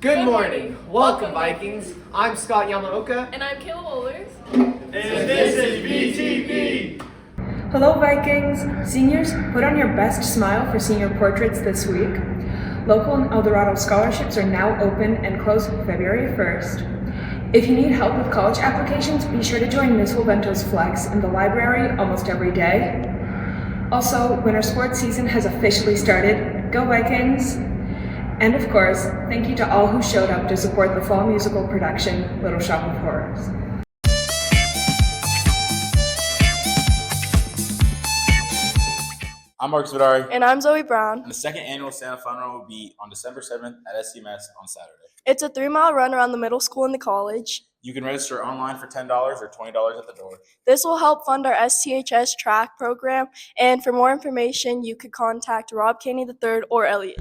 Good morning. Welcome, Vikings. I'm Scott Yamaoka. And I'm Kayla Wohlers. And this is VTV. Hello, Vikings. Seniors, put on your best smile for senior portraits this week. Local and Eldorado scholarships are now open and close February 1st. If you need help with college applications, be sure to join Ms. Wilvento's Flex in the library almost every day. Also, winter sports season has officially started. Go Vikings! And of course, thank you to all who showed up to support the fall musical production, Little Shop of Horrors. I'm Marcus Vidari. And I'm Zoe Brown. And the second annual Santa Fun Run will be on December 7th at SCMS on Saturday. It's a 3-mile run around the middle school and the college. You can register online for $10 or $20 at the door. This will help fund our STHS track program, and for more information, you could contact Rob Caney III or Elliot.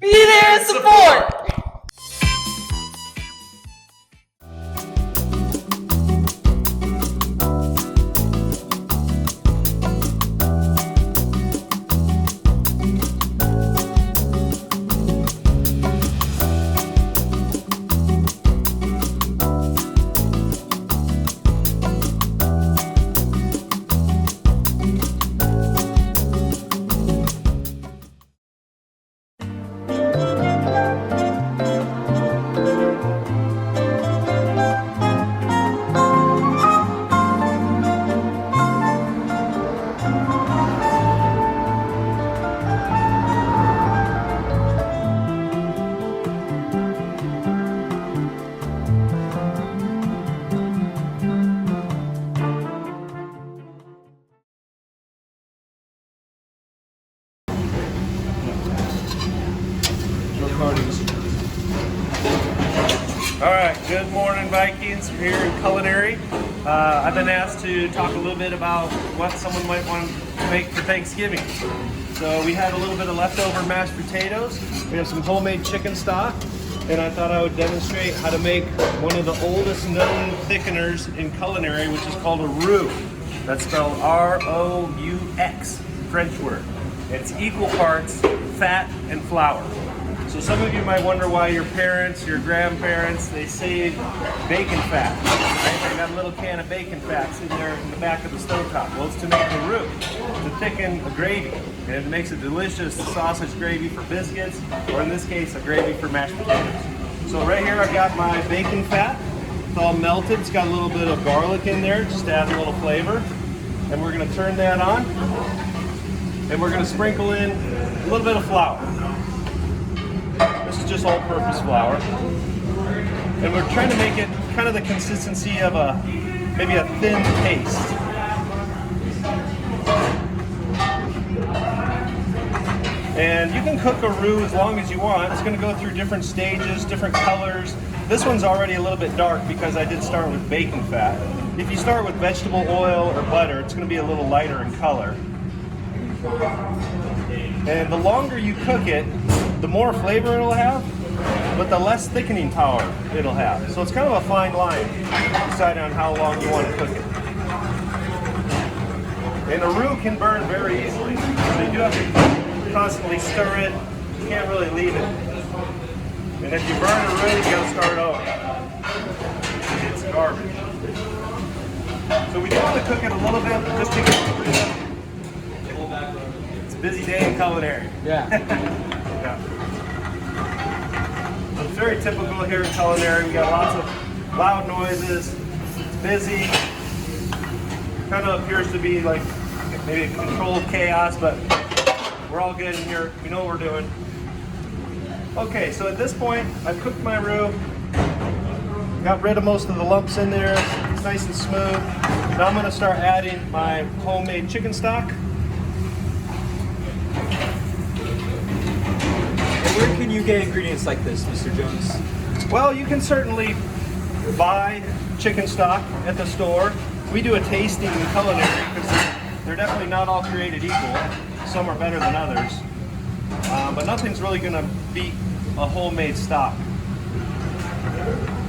Be there and support! All right, good morning, Vikings. We're here in culinary. I've been asked to talk a little bit about what someone might want to make for Thanksgiving. So we had a little bit of leftover mashed potatoes. We have some homemade chicken stock, and I thought I would demonstrate how to make one of the oldest known thickeners in culinary, which is called a roux. That's spelled R-O-U-X, French word. It's equal parts fat and flour. So some of you might wonder why your parents, your grandparents, they save bacon fat. Right? They got a little can of bacon fat sitting there in the back of the stovetop. Well, it's to make a roux, to thicken a gravy. And it makes a delicious sausage gravy for biscuits, or in this case, a gravy for mashed potatoes. So right here I've got my bacon fat. It's all melted. It's got a little bit of garlic in there, just to add a little flavor. And we're gonna turn that on. And we're gonna sprinkle in a little bit of flour. This is just all-purpose flour. And we're trying to make it kind of the consistency of maybe a thin paste. And you can cook a roux as long as you want. It's going to go through different stages, different colors. This one's already a little bit dark because I did start with bacon fat. If you start with vegetable oil or butter, it's going to be a little lighter in color. And the longer you cook it, the more flavor it'll have, but the less thickening power it'll have. So it's kind of a fine line, deciding on how long you want to cook it. And a roux can burn very easily. So you do have to constantly stir it. You can't really leave it. And if you burn it really, you gotta start over. It's garbage. So we do want to cook it a little bit, just because it's a busy day in culinary. Yeah. Yeah. It's very typical here in culinary. We got lots of loud noises. It's busy. Kind of appears to be like maybe a controlled chaos, but we're all good in here. We know what we're doing. Okay, so at this point, I've cooked my roux. Got rid of most of the lumps in there. It's nice and smooth. Now I'm going to start adding my homemade chicken stock. Where can you get ingredients like this, Mr. Jones? Well, you can certainly buy chicken stock at the store. We do a tasting in culinary because they're definitely not all created equal. Some are better than others. But nothing's really going to beat a homemade stock.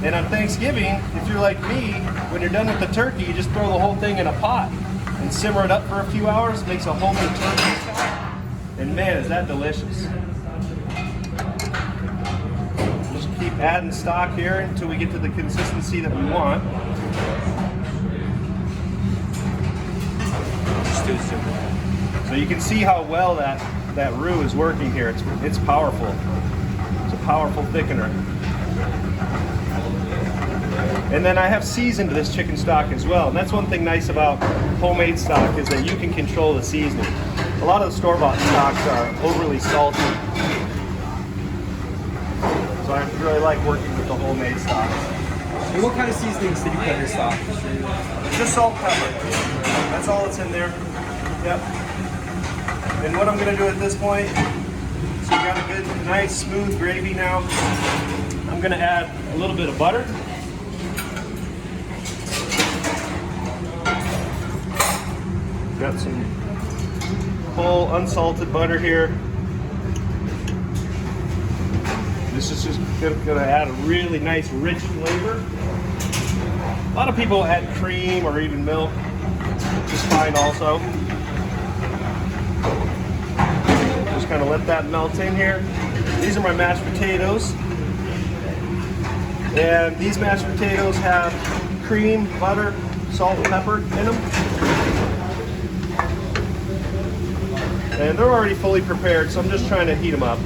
And on Thanksgiving, if you're like me, when you're done with the turkey, you just throw the whole thing in a pot and simmer it up for a few hours. Makes a homemade turkey stock. And man, is that delicious. Just keep adding stock here until we get to the consistency that we want. So you can see how well that roux is working here. It's powerful. It's a powerful thickener. And then I have seasoned this chicken stock as well. And that's one thing nice about homemade stock is that you can control the seasoning. A lot of the store-bought stocks are overly salty. So I really like working with the homemade stock. And what kind of seasonings did you put in your stock? Just salt, pepper. That's all that's in there. Yep. And what I'm gonna do at this point, so we got a good, nice, smooth gravy now. I'm gonna add a little bit of butter. Got some whole unsalted butter here. This is just gonna add a really nice, rich flavor. A lot of people add cream or even milk, which is fine also. Just kind of let that melt in here. These are my mashed potatoes. And these mashed potatoes have cream, butter, salt, and pepper in them. And they're already fully prepared, so I'm just trying to heat them up.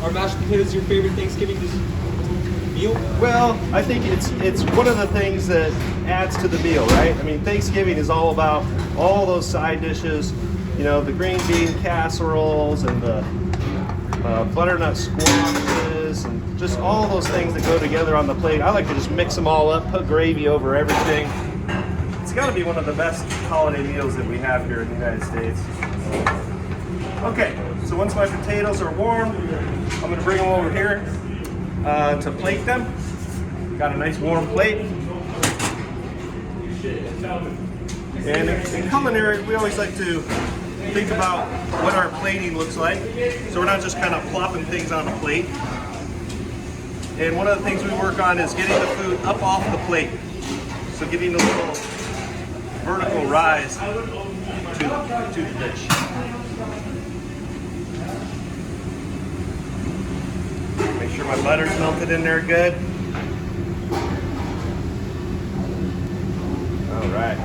Are mashed potatoes your favorite Thanksgiving meal? Well, I think it's one of the things that adds to the meal, right? I mean, Thanksgiving is all about all those side dishes, you know, the green bean casseroles and the butternut squashes and just all those things that go together on the plate. I like to just mix them all up, put gravy over everything. It's got to be one of the best holiday meals that we have here in the United States. Okay, so once my potatoes are warm, I'm going to bring them over here to plate them. Got a nice warm plate. And in culinary, we always like to think about what our plating looks like. So we're not just kind of plopping things on a plate. And one of the things we work on is getting the food up off the plate. So getting a little vertical rise to the dish. Make sure my butter's melted in there good. All right.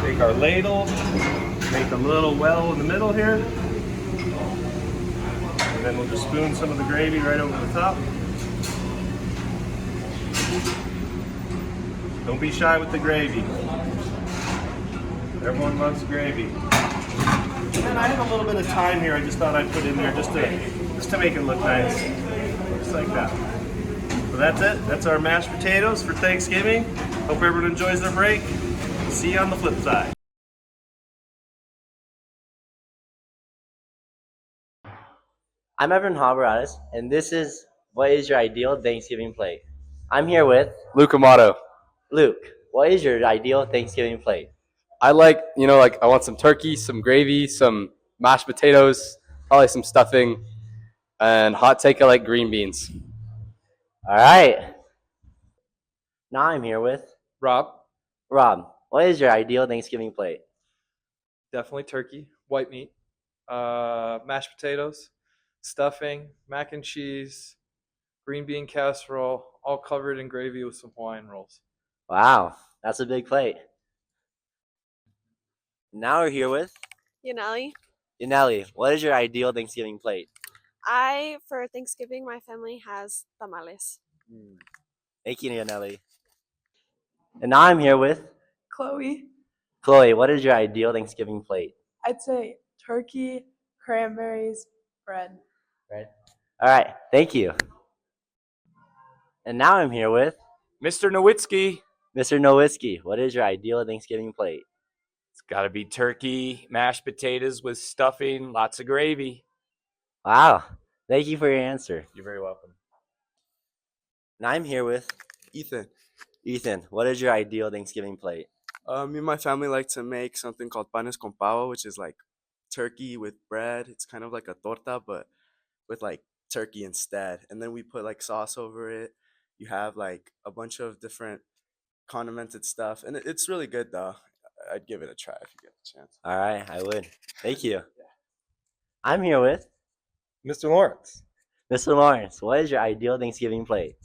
Take our ladle, make a little well in the middle here. And then we'll just spoon some of the gravy right over the top. Don't be shy with the gravy. Everyone loves gravy. And I have a little bit of thyme here. I just thought I'd put in there just to make it look nice, just like that. So that's it. That's our mashed potatoes for Thanksgiving. Hope everyone enjoys their break. See you on the flip side. I'm Evan Haberadas, and this is What is Your Ideal Thanksgiving Plate? I'm here with Luke Amato. Luke. What is your ideal Thanksgiving plate? I like, I want some turkey, some gravy, some mashed potatoes, probably some stuffing, and hot take, I like green beans. All right. Now I'm here with Rob, Rob. What is your ideal Thanksgiving plate? definitely turkey, white meat, mashed potatoes, stuffing, mac and cheese, green bean casserole, all covered in gravy with some Hawaiian rolls. Wow, that's a big plate. Now we're here with Yaneli. Yaneli. What is your ideal Thanksgiving plate? For Thanksgiving, my family has tamales. Thank you, Yaneli. And now I'm here with Chloe, Chloe. What is your ideal Thanksgiving plate? I'd say turkey, cranberries, bread. Right. All right. Thank you. And now I'm here with Mr. Nowitzki. Mr. Nowitzki. What is your ideal Thanksgiving plate? It's got to be turkey, mashed potatoes with stuffing, lots of gravy. Wow. Thank you for your answer. You're very welcome. And I'm here with Ethan. Ethan. What is your ideal Thanksgiving plate? Me and my family like to make something called panes con pavo, which is like turkey with bread. It's kind of like a torta, but with like turkey instead. And then we put like sauce over it. You have like a bunch of different condimented stuff. And it's really good though. I'd give it a try if you get the chance. All right, I would. Thank you. I'm here with Mr. Lawrence. Mr. Lawrence, what is your ideal Thanksgiving plate?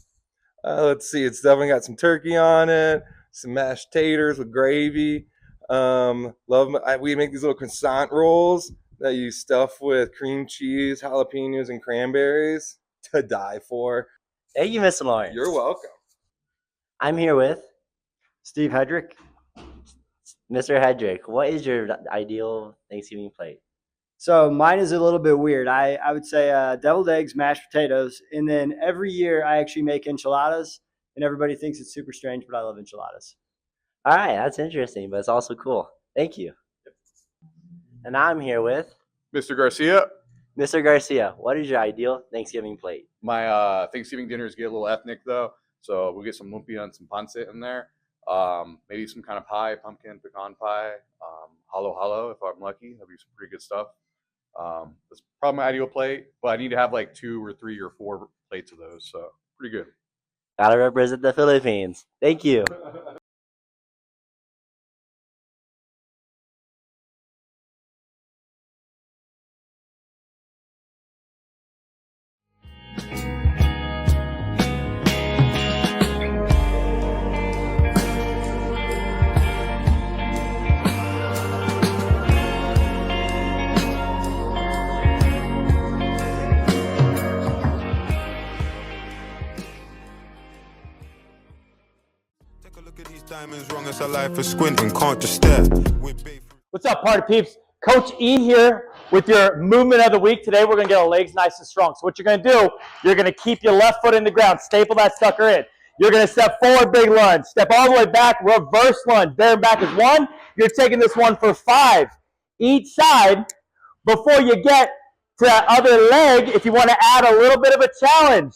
Let's see. It's definitely got some turkey on it, some mashed taters with gravy. We make these little croissant rolls that you stuff with cream cheese, jalapenos, and cranberries to die for. Thank you, Mr. Lawrence. You're welcome. I'm here with Steve Hedrick. Mr. Hedrick. What is your ideal Thanksgiving plate? So mine is a little bit weird. I would say deviled eggs, mashed potatoes, and then every year I actually make enchiladas, and everybody thinks it's super strange, but I love enchiladas. All right, that's interesting, but it's also cool. Thank you. And I'm here with Mr. Garcia. Mr. Garcia. What is your ideal Thanksgiving plate? My Thanksgiving dinners get a little ethnic though, so we'll get some lumpia and some pancit in there. Maybe some kind of pie, pumpkin, pecan pie, halo if I'm lucky. That'd be some pretty good stuff. That's probably my ideal plate, but I need to have like 2 or 3 or 4 plates of those, so pretty good. Gotta represent the Philippines. Thank you. Diamonds wrong as a life is squinting, can't just stare. What's up, party peeps? Coach E here with your movement of the week. Today we're gonna get our legs nice and strong. So what you're gonna do, you're gonna keep your left foot in the ground, staple that sucker in. You're gonna step forward, big lunge. Step all the way back, reverse lunge. There and back is 1. You're taking this one for 5 each side before you get to that other leg. If you wanna add a little bit of a challenge,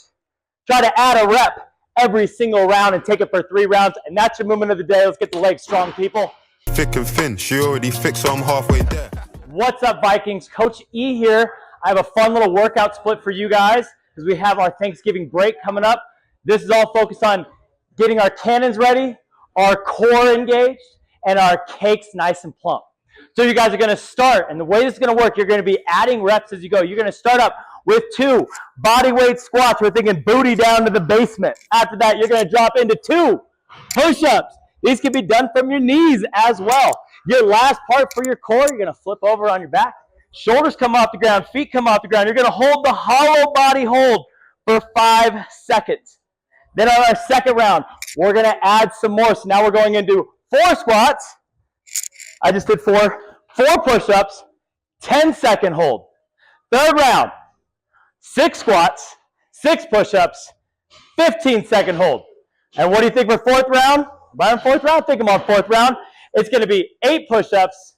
try to add a rep every single round and take it for 3 rounds, and that's your movement of the day. Let's get the legs strong, people. Thick and thin, she already fixed, so I'm halfway there. What's up, Vikings? Coach E here. I have a fun little workout split for you guys because we have our Thanksgiving break coming up. This is all focused on getting our cannons ready, our core engaged, and our cakes nice and plump. So you guys are going to start, and the way this is going to work, you're going to be adding reps as you go. You're going to start up with 2 body weight squats. We're thinking booty down to the basement. After that, you're going to drop into 2 push-ups. These can be done from your knees as well. Your last part for your core, you're going to flip over on your back. Shoulders come off the ground, feet come off the ground. You're going to hold the hollow body hold for 5 seconds. Then on our second round, we're going to add some more. So now we're going into 4 squats. I just did 4 push-ups, 10-second hold. Third round, 6 squats, 6 push-ups, 15-second hold. And what do you think for 4th round? By the 4th round, think about 4th round. It's going to be 8 push-ups,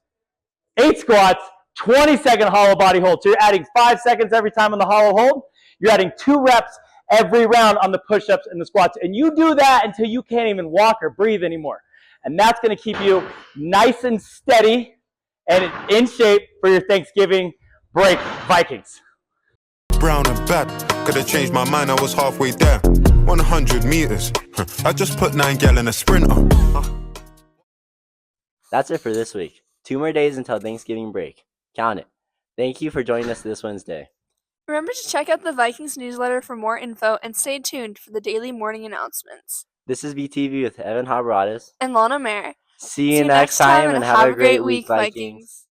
8 squats, 20-second hollow body hold. So you're adding 5 seconds every time on the hollow hold. You're adding 2 reps every round on the push-ups and the squats. And you do that until you can't even walk or breathe anymore. And that's going to keep you nice and steady and in shape for your Thanksgiving break, Vikings. Brown and bad, could have changed my mind, I was halfway there. 100 meters, I just put 9 gal in a sprinter. That's it for this week. 2 more days until Thanksgiving break. Count it. Thank you for joining us this Wednesday. Remember to check out the Vikings newsletter for more info and stay tuned for the daily morning announcements. This is VTV with Evan Haberadas and Lana Mayer. See you next time and have a great week, Vikings.